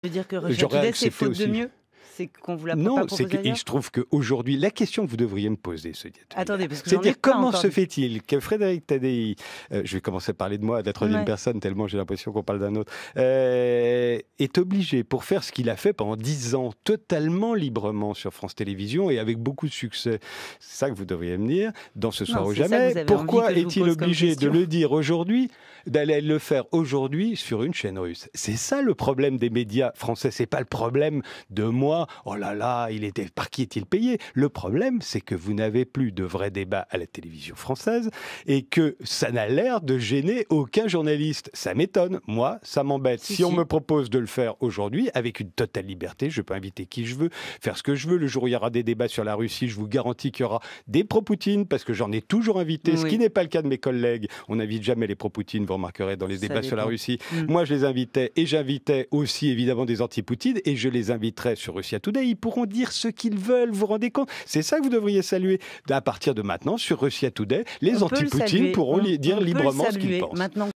veut dire que Russia J'aurais Today, c'est accepté faute de aussi. mieux? C'est qu'on vous l'a pas Non, proposé il ailleurs? se trouve qu'aujourd'hui, la question que vous devriez me poser, Attendez, parce que j'en ai c'est-à-dire pas comment encore se dit. fait-il que Frédéric Tadei, je vais commencer à parler de moi à la troisième Ouais. personne, tellement j'ai l'impression qu'on parle d'un autre, est obligé, pour faire ce qu'il a fait pendant 10 ans, totalement librement sur France Télévisions et avec beaucoup de succès, c'est ça que vous devriez me dire, dans Ce soir Non, ou c'est ça que jamais, vous avez pourquoi envie que je vous est-il pose comme obligé de question. le dire aujourd'hui, d'aller le faire aujourd'hui sur une chaîne russe? C'est ça le problème des médias français, c'est pas le problème de moi, oh là là, par qui est-il payé? Le problème, c'est que vous n'avez plus de vrai débat à la télévision française et que ça n'a l'air de gêner aucun journaliste. Ça m'étonne. Moi, ça m'embête. Si on me propose de le faire aujourd'hui, avec une totale liberté, je peux inviter qui je veux, faire ce que je veux. Le jour où il y aura des débats sur la Russie, je vous garantis qu'il y aura des pro-Poutine, parce que j'en ai toujours invité, ce qui n'est pas le cas de mes collègues. On n'invite jamais les pro-Poutine, vous remarquerez, dans les débats sur la Russie. Moi, je les invitais, et j'invitais aussi, évidemment, des anti-Poutine, et je les inviterai sur Russia Today. Ils pourront dire ce qu'ils veulent, vous vous rendez compte? C'est ça que vous devriez saluer. À partir de maintenant, sur Russia Today, les anti-Poutine pourront dire librement ce qu'ils pensent.